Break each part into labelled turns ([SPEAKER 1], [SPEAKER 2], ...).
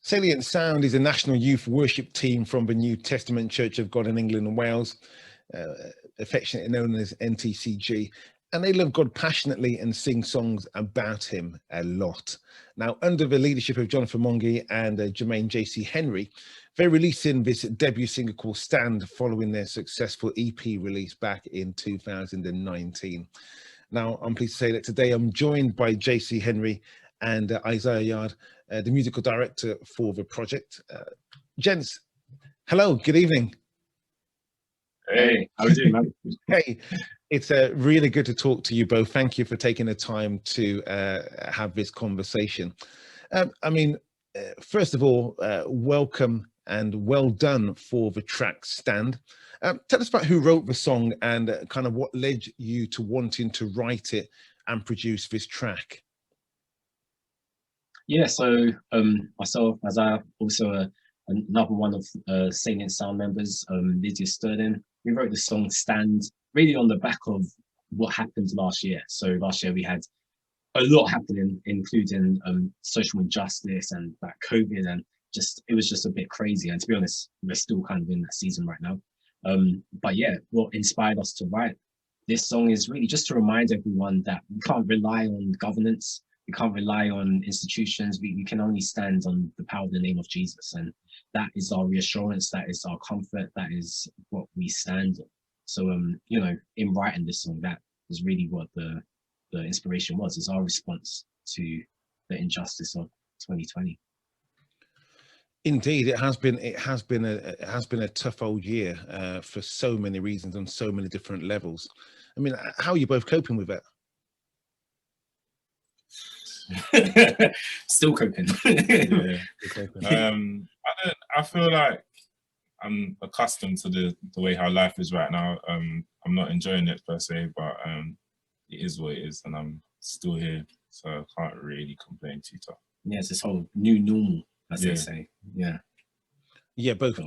[SPEAKER 1] Salient Sound is a national youth worship team from the New Testament Church of God in England and Wales, affectionately known as NTCG, and they love God passionately and sing songs about him a lot. Now, under the leadership of Johnathan Mongi and Jermaine JC Henry, they're releasing this debut single called Stand following their successful EP release back in 2019. Now, I'm pleased to say that today I'm joined by JC Henry and Iziah Yarde, the musical director for the project. Gents, hello, good evening.
[SPEAKER 2] Hey, how are you doing, man?
[SPEAKER 1] Hey, it's really good to talk to you both. Thank you for taking the time to have this conversation. First of all, welcome and well done for the track Stand. Tell us about who wrote the song and kind of what led you to wanting to write it and produce this track.
[SPEAKER 2] Yeah, so myself, as I also another one of Salient Sound members, Iziah, we wrote the song Stand really on the back of what happened last year. So last year we had a lot happening, including social injustice and like COVID, and it was just a bit crazy. And to be honest, we're still kind of in that season right now. But yeah, what inspired us to write this song is really just to remind everyone that we can't rely on governance. We can't rely on institutions. We can only stand on the power of the name of Jesus. And that is our reassurance. That is our comfort. That is what we stand on. So, in writing this song, that is really what the inspiration was. It's our response to the injustice of 2020.
[SPEAKER 1] Indeed, it has been a tough old year for so many reasons on so many different levels. I mean, how are you both coping with it?
[SPEAKER 2] Still coping.
[SPEAKER 3] Yeah. I feel like I'm accustomed to the way how life is right now. I'm not enjoying it per se, but it is what it is, and I'm still here, so I can't really complain too tough.
[SPEAKER 2] Yeah, it's this whole new normal, as they say. Yeah.
[SPEAKER 1] Yeah, both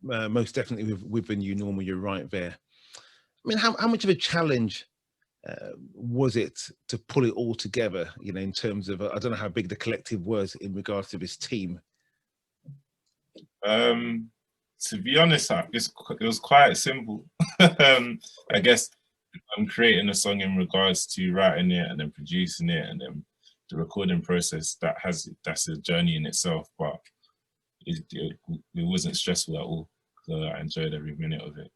[SPEAKER 1] most definitely with the new normal. You're right there. I mean, how much of a challenge was it to pull it all together, in terms of, I don't know how big the collective was in regards to this team?
[SPEAKER 3] To be honest, it was quite simple. I guess I'm creating a song in regards to writing it and then producing it and then the recording process, that's a journey in itself, but it wasn't stressful at all, so I enjoyed every minute of it.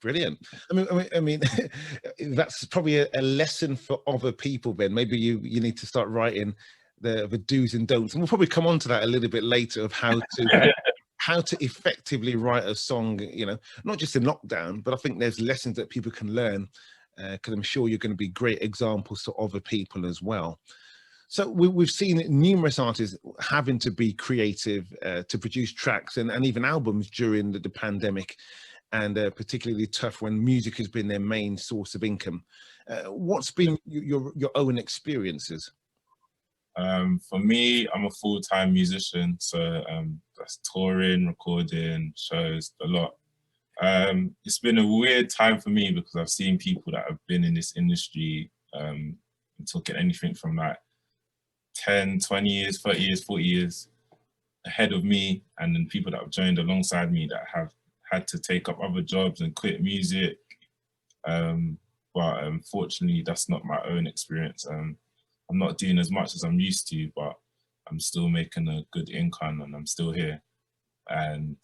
[SPEAKER 1] Brilliant. I mean, that's probably a lesson for other people. Then maybe you need to start writing the do's and don'ts, and we'll probably come on to that a little bit later of how to effectively write a song. Not just in lockdown, but I think there's lessons that people can learn, because I'm sure you're going to be great examples to other people as well. So we've seen numerous artists having to be creative to produce tracks and even albums during the pandemic. And particularly tough when music has been their main source of income. What's been your own experiences?
[SPEAKER 3] For me, I'm a full-time musician, so that's touring, recording, shows, a lot. It's been a weird time for me because I've seen people that have been in this industry and talking anything from like 10, 20 years, 30 years, 40 years ahead of me, and then people that have joined alongside me that have had to take up other jobs and quit music, but unfortunately that's not my own experience. I'm not doing as much as I'm used to, but I'm still making a good income and I'm still here, and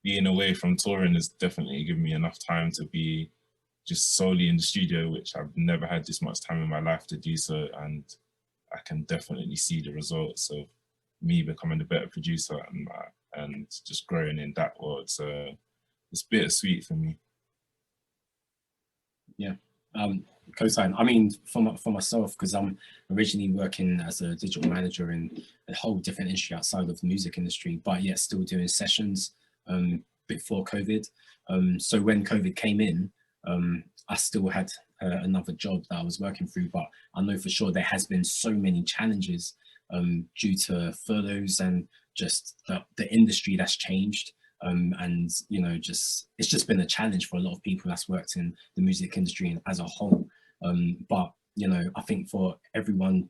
[SPEAKER 3] being away from touring has definitely given me enough time to be just solely in the studio, which I've never had this much time in my life to do so, and I can definitely see the results of me becoming a better producer and just growing in that world. So it's bittersweet for me.
[SPEAKER 2] Yeah, co-sign. I mean, for myself, because I'm originally working as a digital manager in a whole different industry outside of the music industry, but yet still doing sessions before COVID. So when COVID came in, I still had another job that I was working through, but I know for sure there has been so many challenges due to furloughs and just the industry that's changed. And it's just been a challenge for a lot of people that's worked in the music industry as a whole. But I think for everyone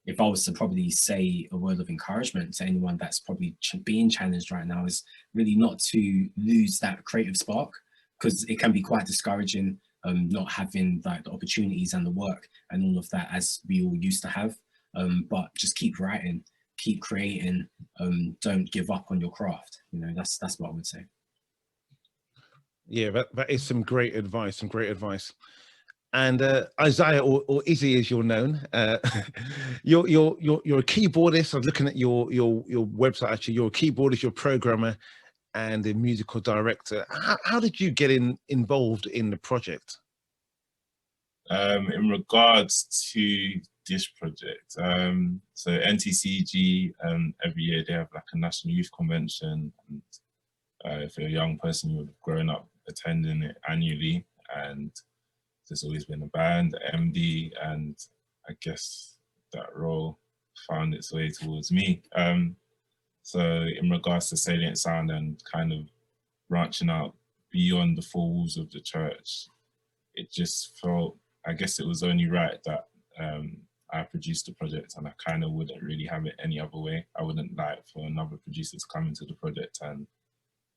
[SPEAKER 2] if I was to probably say a word of encouragement to anyone that's probably being challenged right now, is really not to lose that creative spark, because it can be quite discouraging, not having like the opportunities and the work and all of that as we all used to have. But just keep writing, keep creating, don't give up on your craft. You know, that's what I would say.
[SPEAKER 1] Yeah, that is some great advice, some great advice. And Iziah, or Izzy as you're known, you're a keyboardist. I was looking at your website. Actually, you're a keyboardist, you're a programmer, and a musical director. How did you get involved in the project?
[SPEAKER 3] In regards to this project, so NTCG, every year they have like a national youth convention, and if you're a young person, you would have grown up attending it annually, and there's always been a band, MD, and I guess that role found its way towards me. So in regards to Salient Sound and kind of branching out beyond the four walls of the church, it just felt, I guess it was only right that I produced the project, and I kind of wouldn't really have it any other way. I wouldn't like for another producer to come into the project, and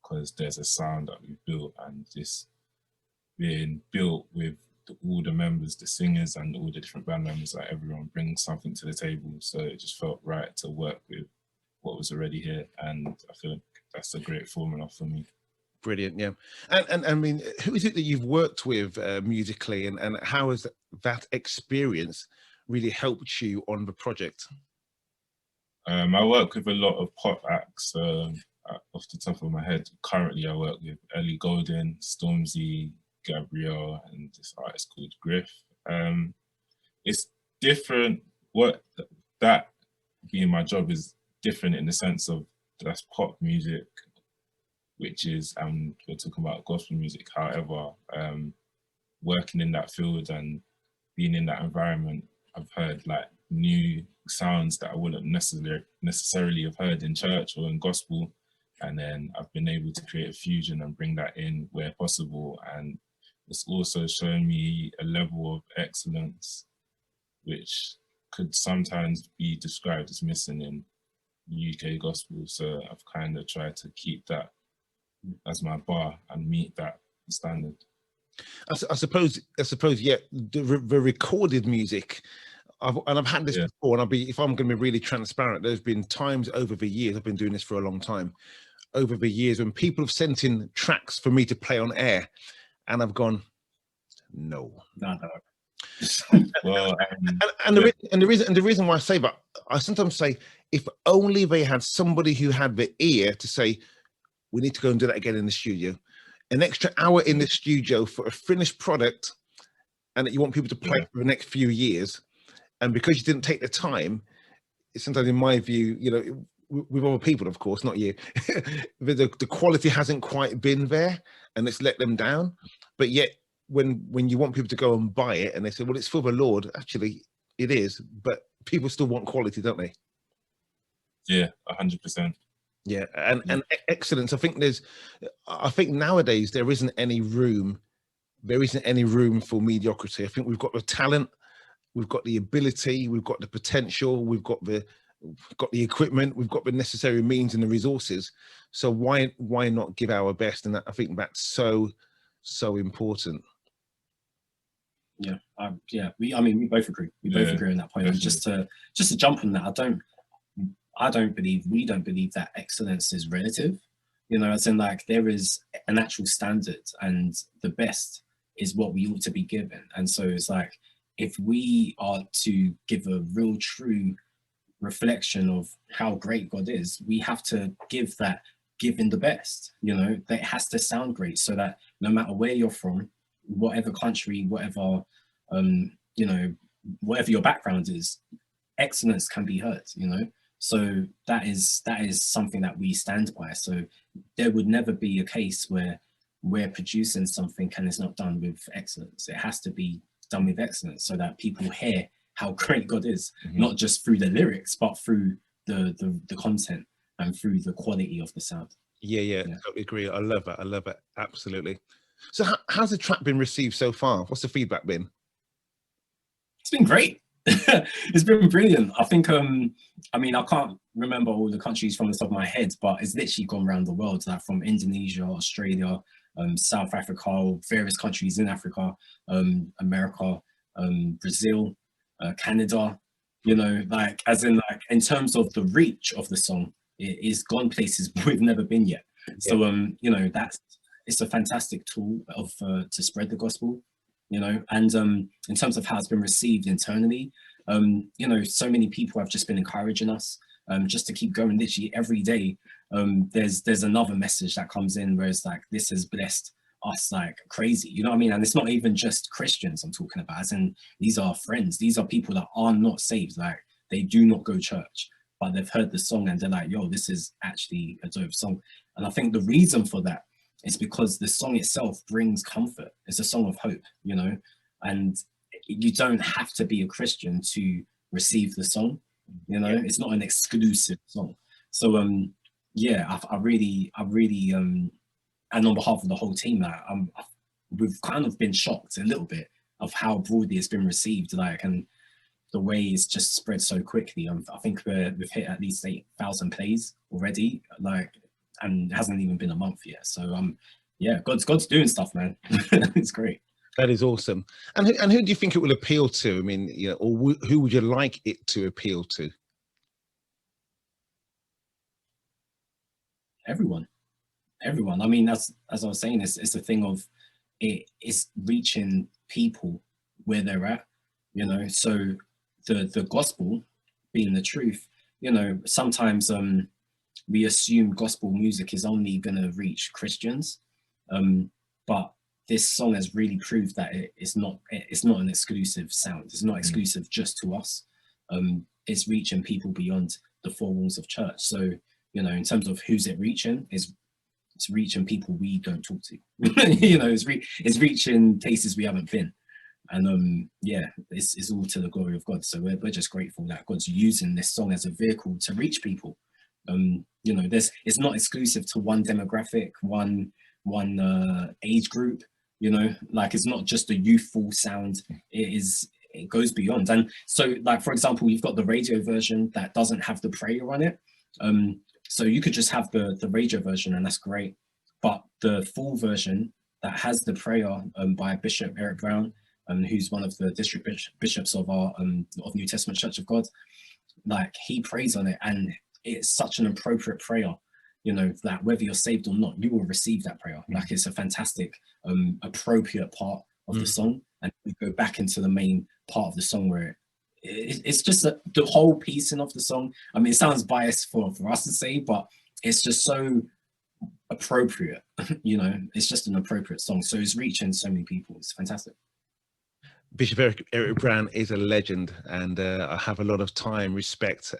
[SPEAKER 3] because there's a sound that we've built, and this being built with all the members, the singers and all the different band members, like everyone brings something to the table. So it just felt right to work with what was already here, and I feel like that's a great formula for me.
[SPEAKER 1] Brilliant, yeah. And I mean, who is it that you've worked with musically, and how has that experience really helped you on the project?
[SPEAKER 3] I work with a lot of pop acts. Off the top of my head, currently I work with Ellie Goulding, Stormzy, Gabrielle, and this artist called Griff. It's different. What that being my job is different in the sense of that's pop music, which is we're talking about gospel music. However, working in that field and being in that environment, I've heard like new sounds that I wouldn't necessarily have heard in church or in gospel, and then I've been able to create a fusion and bring that in where possible. And it's also shown me a level of excellence which could sometimes be described as missing in UK gospel. So I've kind of tried to keep that as my bar and meet that standard.
[SPEAKER 1] I suppose, yeah, the recorded music, I've had this before, and if I'm going to be really transparent, there's been times over the years, I've been doing this for a long time, over the years when people have sent in tracks for me to play on air, and I've gone, no.
[SPEAKER 3] Well,
[SPEAKER 1] the reason why I say that, I sometimes say, if only they had somebody who had the ear to say, we need to go and do that again in the studio, an extra hour in the studio for a finished product, and that you want people to play for the next few years. And because you didn't take the time, sometimes in my view, you know, with other people, of course, not you, the quality hasn't quite been there, and it's let them down. But yet, when you want people to go and buy it, and they say, well, it's for the Lord, actually, it is, but people still want quality, don't they?
[SPEAKER 3] Yeah, 100%.
[SPEAKER 1] Yeah, and excellence. I think nowadays there isn't any room for mediocrity. I think we've got the talent, we've got the ability, we've got the potential, we've got the equipment, we've got the necessary means and the resources. So why not give our best? And I think that's so important.
[SPEAKER 2] Yeah, we both agree. We both agree on that point. And just to jump on that, we don't believe that excellence is relative. You know, as in like there is an actual standard, and the best is what we ought to be given. And so it's like, if we are to give a real true reflection of how great God is, we have to give in the best. You know, that it has to sound great, so that no matter where you're from, whatever country, whatever you know, whatever your background is, excellence can be heard. You know, so that is something that we stand by. So there would never be a case where we're producing something and it's not done with excellence. It has to be done with excellence, so that people hear how great God is, not just through the lyrics, but through the content and through the quality of the sound.
[SPEAKER 1] Yeah, totally agree. I love it. Absolutely. So how's the track been received so far? What's the feedback been?
[SPEAKER 2] It's been great. It's been brilliant. I think, I mean, I can't remember all the countries from the top of my head, but it's literally gone around the world, like from Indonesia, Australia, South Africa, various countries in Africa, America, Brazil, Canada, you know, like, as in, like, in terms of the reach of the song, it is gone places we've never been yet. So, you know, it's a fantastic tool of to spread the gospel, you know. And in terms of how it's been received internally, you know, so many people have just been encouraging us just to keep going. Literally every day, there's another message that comes in where it's like, this has blessed us like crazy, you know what I mean? And it's not even just Christians I'm talking about, as in these are friends, these are people that are not saved, like they do not go church, but they've heard the song and they're like, yo, this is actually a dope song. And I think the reason for that is because the song itself brings comfort. It's a song of hope, you know, and you don't have to be a Christian to receive the song, you know. It's not an exclusive song. So yeah, I really and on behalf of the whole team, we've kind of been shocked a little bit of how broadly it's been received, like, and the way it's just spread so quickly. I think we've hit at least 8,000 plays already, like, and it hasn't even been a month yet. So yeah, God's doing stuff, man. It's great.
[SPEAKER 1] That is awesome. And who do you think it will appeal to? I mean, you know, or who would you like it to appeal to?
[SPEAKER 2] Everyone. I mean, as I was saying, it's a thing of it's reaching people where they're at, you know. So the gospel being the truth, you know, sometimes we assume gospel music is only going to reach Christians, but this song has really proved that it's not an exclusive sound. It's not exclusive just to us. It's reaching people beyond the four walls of church. So, you know, in terms of who's it reaching, it's reaching people we don't talk to. You know, it's reaching places we haven't been. And yeah, it's all to the glory of God. So we're just grateful that God's using this song as a vehicle to reach people. You know, it's not exclusive to one demographic, one age group, you know, like it's not just a youthful sound, it goes beyond. And so, like, for example, you've got the radio version that doesn't have the prayer on it. So you could just have the radio version and that's great. But the full version that has the prayer by Bishop Eric Brown, who's one of the district bishops of our of New Testament Church of God, like, he prays on it, and it's such an appropriate prayer, you know, that whether you're saved or not, you will receive that prayer. Like, it's a fantastic appropriate part of the song. And we go back into the main part of the song where it's just the whole piecing of the song. I mean, it sounds biased for us to say, but it's just so appropriate. You know, it's just an appropriate song, so it's reaching so many people. It's fantastic.
[SPEAKER 1] Bishop Eric Brown is a legend, and I have a lot of respect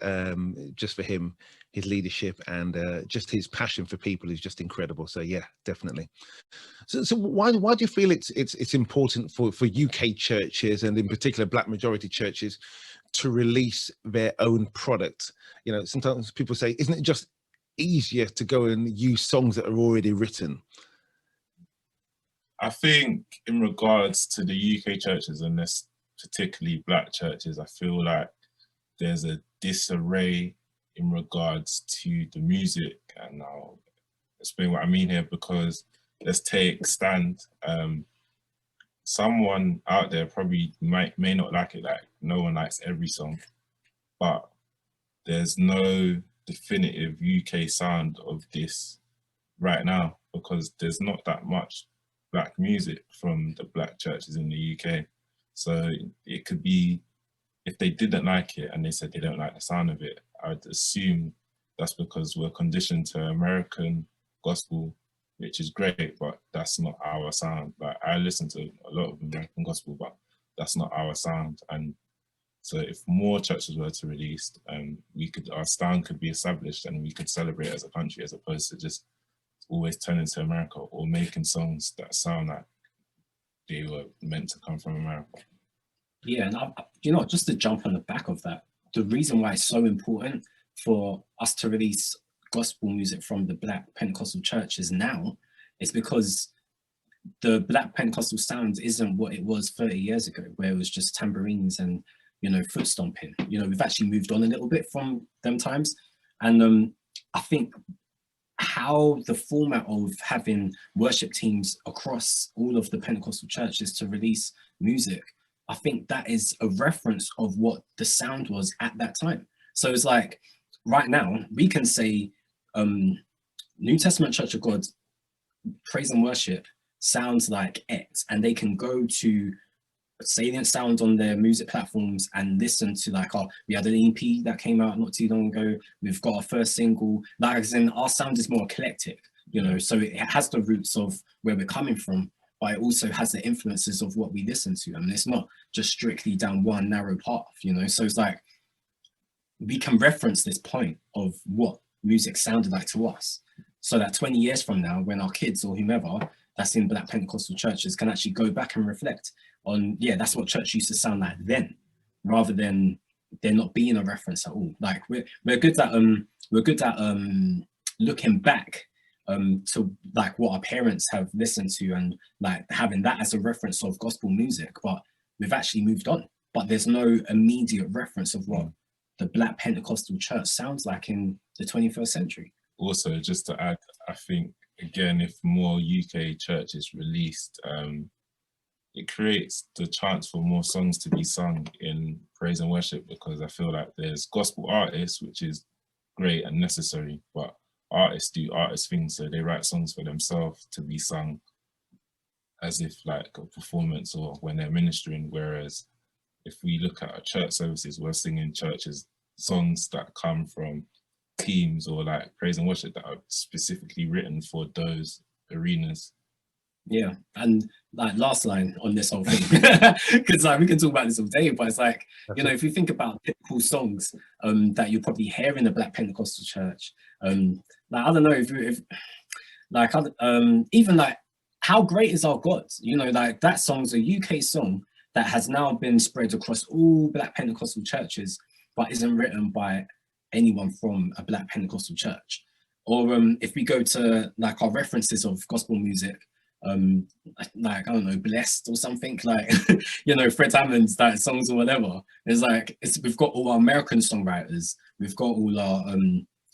[SPEAKER 1] just for him, his leadership, and just his passion for people is just incredible. So yeah, definitely. So why do you feel it's important for UK churches, and in particular Black majority churches, to release their own product? You know, sometimes people say, isn't it just easier to go and use songs that are already written?
[SPEAKER 3] I think in regards to the UK churches, and this particularly Black churches, I feel like there's a disarray in regards to the music, and I'll explain what I mean here, because let's take Stand. Someone out there probably may not like it, like no one likes every song, but there's no definitive UK sound of this right now, because there's not that much Black music from the Black churches in the UK. So it could be, if they didn't like it and they said they don't like the sound of it, I'd assume that's because we're conditioned to American gospel, which is great, but that's not our sound. Like, I listen to a lot of American gospel, but that's not our sound. And so if more churches were to release, our sound could be established and we could celebrate as a country, as opposed to just always turning to America or making songs that sound like they were meant to come from America.
[SPEAKER 2] Yeah, and you know, just to jump on the back of that, the reason why it's so important for us to release gospel music from the Black Pentecostal churches now is because the Black Pentecostal sound isn't what it was 30 years ago, where it was just tambourines and, you know, foot stomping. You know, we've actually moved on a little bit from them times. And I think how the format of having worship teams across all of the Pentecostal churches to release music, I think that is a reference of what the sound was at that time. So it's like, right now, we can say New Testament Church of God praise and worship sounds like X, and they can go to Salient Sound on their music platforms and listen to, like, we had an EP that came out not too long ago. We've got our first single. Like, as in, our sound is more eclectic, you know, so it has the roots of where we're coming from, but it also has the influences of what we listen to. I mean, it's not just strictly down one narrow path, you know. So it's like, we can reference this point of what music sounded like to us, so that 20 years from now, when our kids or whomever that's in Black Pentecostal churches can actually go back and reflect on, yeah, that's what church used to sound like then, rather than there not being a reference at all. Like, we're good at looking back to like what our parents have listened to, and like having that as a reference of gospel music, but we've actually moved on. But there's no immediate reference of what the Black Pentecostal church sounds like in the 21st century.
[SPEAKER 3] Also, just to add, I think, again, if more UK churches released, it creates the chance for more songs to be sung in praise and worship, because I feel like there's gospel artists, which is great and necessary, but artists do artist things, so they write songs for themselves to be sung as if like a performance or when they're ministering, whereas if we look at our church services, we're singing churches songs that come from teams or like praise and worship that are specifically written for those arenas.
[SPEAKER 2] Yeah, and like last line on this whole thing, because like we can talk about this all day, but it's like, you know, if you think about typical songs that you probably hear in a Black Pentecostal church, like I don't know if like even like How Great Is Our God, you know, like that song's a UK song that has now been spread across all Black Pentecostal churches, but isn't written by anyone from a Black Pentecostal church. Or if we go to like our references of gospel music, like I don't know, Blessed or something, like you know, Fred Hammond's that songs or whatever. It's like we've got all our American songwriters, we've got all our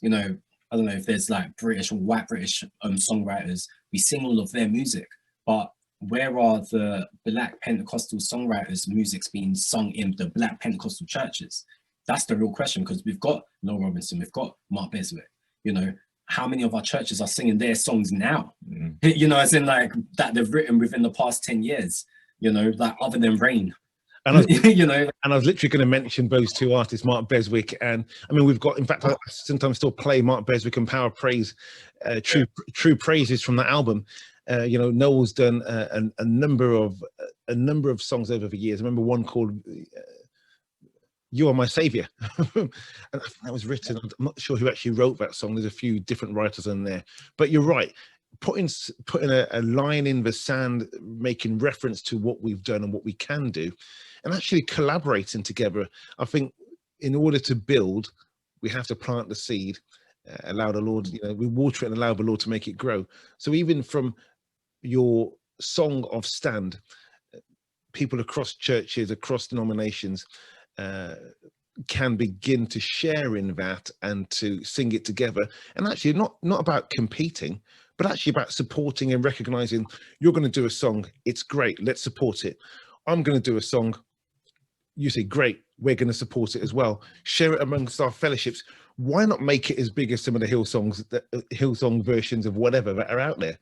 [SPEAKER 2] you know, I don't know if there's like British or white British songwriters. We sing all of their music, but where are the Black Pentecostal songwriters' music's being sung in the Black Pentecostal churches? That's the real question, because we've got Noel Robinson, we've got Mark Beswick, you know, how many of our churches are singing their songs now? You know, as in like that they've written within the past 10 years, you know, like other than Rain.
[SPEAKER 1] And I was,
[SPEAKER 2] you know,
[SPEAKER 1] and I was literally going to mention those two artists, Mark Beswick, and I mean, we've got, in fact, I sometimes still play Mark Beswick and Power Praise, True Praises from that album. You know, Noel's done a number of songs over the years. I remember one called You Are My Savior. And that was written, I'm not sure who actually wrote that song. There's a few different writers in there, but you're right. Putting a line in the sand, making reference to what we've done and what we can do, and actually collaborating together. I think in order to build, we have to plant the seed, allow the Lord, you know, we water it and allow the Lord to make it grow. So even from your song of stand, people across churches, across denominations, can begin to share in that and to sing it together, and actually not about competing, but actually about supporting and recognizing. You're going to do a song, it's great, let's support it. I'm going to do a song, you say great, we're going to support it as well. Share it amongst our fellowships. Why not make it as big as some of the Hillsong versions of whatever that are out there,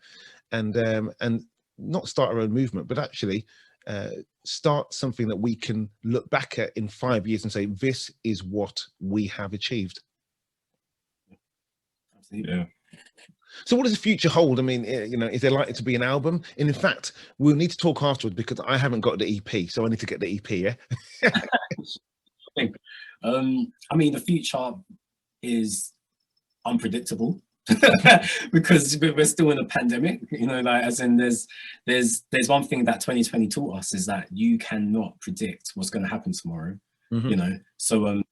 [SPEAKER 1] and not start our own movement, but actually start something that we can look back at in 5 years and say, this is what we have achieved.
[SPEAKER 2] Absolutely.
[SPEAKER 3] Yeah.
[SPEAKER 1] So what does the future hold? I mean, you know, is there likely to be an album? And in fact, we'll need to talk afterwards, because I haven't got the EP, so I need to get the EP, yeah?
[SPEAKER 2] I mean, the future is unpredictable because we're still in a pandemic, you know, like, as in there's one thing that 2020 taught us, is that you cannot predict what's going to happen tomorrow. You know, so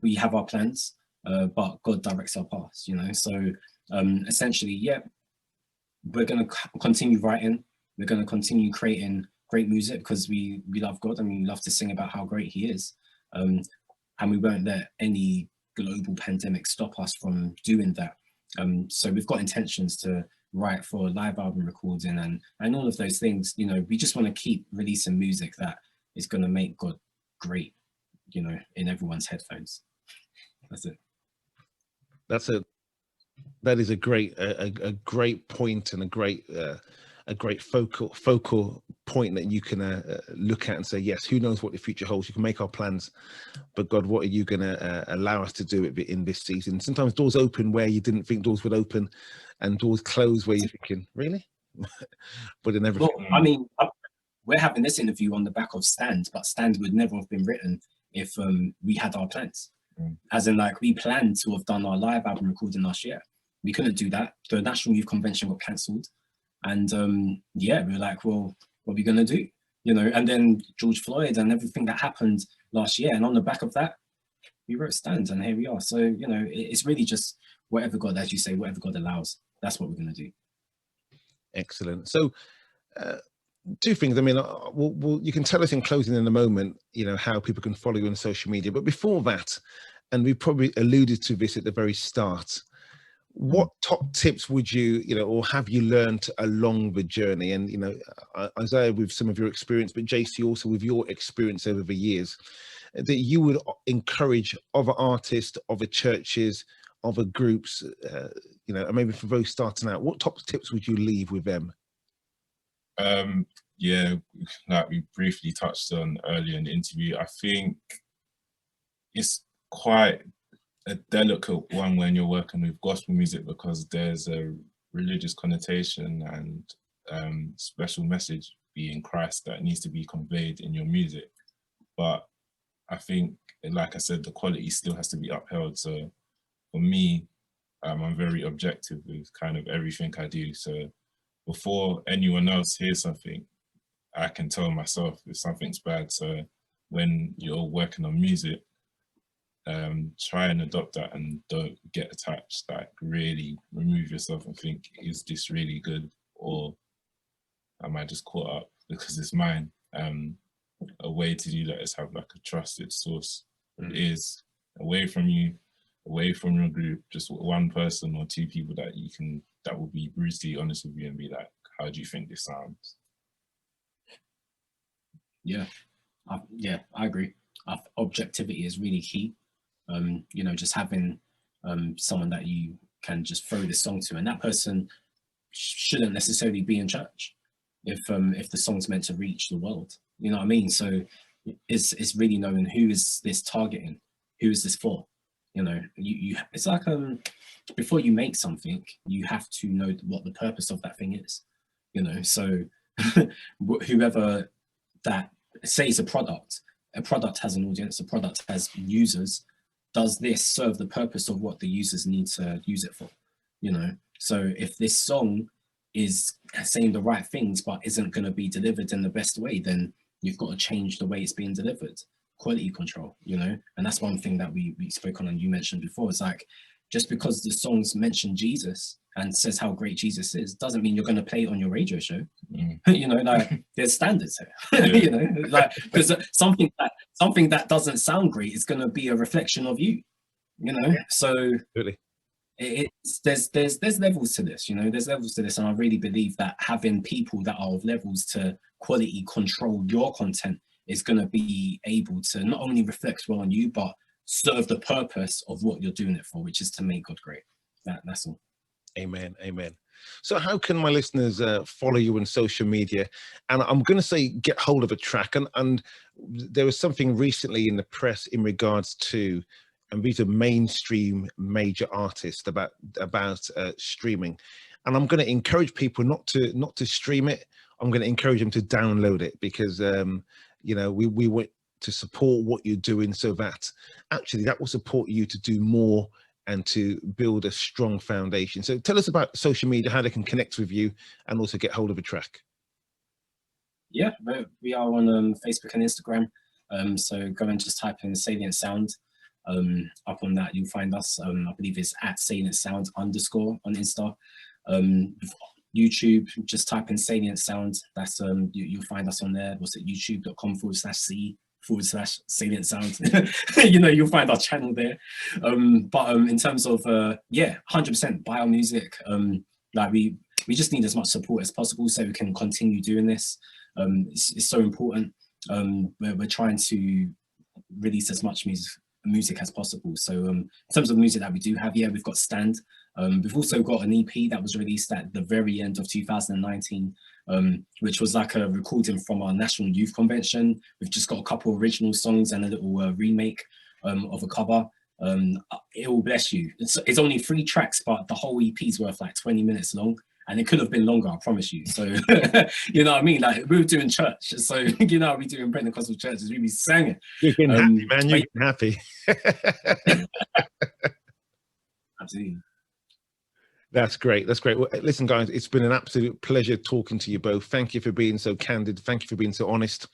[SPEAKER 2] we have our plans, but God directs our paths, you know. So essentially, yeah, we're going to continue writing, we're going to continue creating great music, because we love God and we love to sing about how great he is. and we won't let any global pandemic stop us from doing that. So we've got intentions to write for live album recording and all of those things. You know, we just want to keep releasing music that is going to make God great, you know, in everyone's headphones. That's it.
[SPEAKER 1] That is a great point, and a great focal point that you can look at and say, yes, who knows what the future holds. You can make our plans, but God, what are you going to allow us to do in this season? Sometimes doors open where you didn't think doors would open, and doors close where you're thinking, really? But in everything.
[SPEAKER 2] Well, I mean, we're having this interview on the back of Stand, but Stand would never have been written if we had our plans. As in, like, we planned to have done our live album recording last year. We couldn't do that. The National Youth Convention got cancelled. And yeah, we were like, well, what are we going to do? You know, and then George Floyd and everything that happened last year. And on the back of that, we wrote Stand, and here we are. So, you know, it's really just whatever God, as you say, whatever God allows, that's what we're going to do.
[SPEAKER 1] Excellent. So, two things. I mean, you can tell us in closing in a moment, you know, how people can follow you on social media. But before that, and we probably alluded to this at the very start, what top tips would you know, or have you learned along the journey? And, you know, Iziah, with some of your experience, but JC also with your experience over the years, that you would encourage other artists, other churches, other groups, you know, and maybe for those starting out, what top tips would you leave with them?
[SPEAKER 3] Yeah, like we briefly touched on earlier in the interview, I think it's quite a delicate one when you're working with gospel music, because there's a religious connotation and special message being Christ that needs to be conveyed in your music. But I think, like I said, the quality still has to be upheld. So for me, I'm very objective with kind of everything I do. So before anyone else hears something, I can tell myself if something's bad. So when you're working on music, try and adopt that and don't get attached. Like, really remove yourself and think, is this really good, or am I just caught up because it's mine? A way to do that is have like a trusted source. It is away from you, away from your group, just one person or two people that will be brutally honest with you and be like, how do you think this sounds?
[SPEAKER 2] Yeah, I agree. Objectivity is really key. You know, just having someone that you can just throw this song to, and that person shouldn't necessarily be in church if the song's meant to reach the world. You know what I mean? So it's really knowing who is this targeting, who is this for. You know, you it's like before you make something, you have to know what the purpose of that thing is. You know, so whoever that, say it's a product has an audience, a product has users. Does this serve the purpose of what the users need to use it for? You know, so if this song is saying the right things but isn't going to be delivered in the best way, then you've got to change the way it's being delivered. Quality control, you know, and that's one thing that we spoke on and you mentioned before. It's like, just because the songs mention Jesus and says how great Jesus is, doesn't mean you're going to play it on your radio show. You know, like, there's standards here. You know, like, because something that doesn't sound great is going to be a reflection of you. You know, so
[SPEAKER 1] really,
[SPEAKER 2] there's levels to this. You know, there's levels to this, and I really believe that having people that are of levels to quality control your content is going to be able to not only reflect well on you, but serve the purpose of what you're doing it for, which is to make God great. That's all.
[SPEAKER 1] Amen. Amen. So how can my listeners follow you on social media? And I'm going to say get hold of a track. And there was something recently in the press in regards to, and these are mainstream major artists, about streaming. And I'm going to encourage people not to stream it. I'm going to encourage them to download it, because you know, we want to support what you're doing, so that actually that will support you to do more and to build a strong foundation. So tell us about social media, how they can connect with you and also get hold of a track.
[SPEAKER 2] Yeah, we are on Facebook and Instagram. So go and just type in Salient Sound. Up on that, you'll find us. I believe it's at Salient Sound _ on Insta. YouTube, just type in Salient Sound. That's you'll find us on there. What's it? youtube.com/C /Salient Sound. You know, you'll find our channel there. But in terms of yeah, 100% buy our music. Like we just need as much support as possible so we can continue doing this. It's so important. We're trying to release as much music as possible. So in terms of music that we do have, yeah, we've got Stand. We've also got an EP that was released at the very end of 2019, which was like a recording from our National Youth Convention. We've just got a couple of original songs and a little remake of a cover. It will bless you. It's only 3 tracks, but the whole EP is worth like 20 minutes long. And it could have been longer, I promise you. So, you know what I mean? Like, we were doing church. So, you know, we doing Pentecostal churches. We be singing.
[SPEAKER 1] You're getting happy, man. You're getting happy.
[SPEAKER 2] Absolutely.
[SPEAKER 1] That's great. That's great. Well, listen, guys, it's been an absolute pleasure talking to you both. Thank you for being so candid. Thank you for being so honest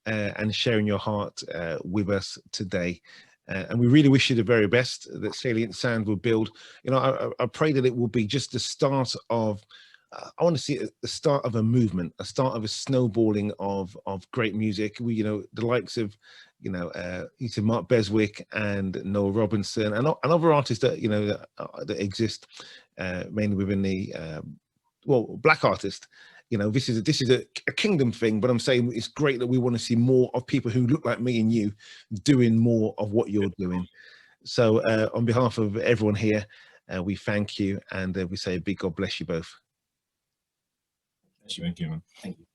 [SPEAKER 1] and sharing your heart with us today. And we really wish you the very best, that Salient Sound will build. You know, I pray that it will be just the start of, I want to see the start of a movement, a start of a snowballing of great music. We, you know, the likes of, you know, Mark Beswick and Noel Robinson and other artists that, you know, that exist mainly within the, well, black artists. You know, this is a kingdom thing, but I'm saying it's great that we want to see more of people who look like me and you doing more of what you're doing. So on behalf of everyone here, we thank you, and we say a big God bless you both.
[SPEAKER 3] Thank you, man.
[SPEAKER 2] Thank you.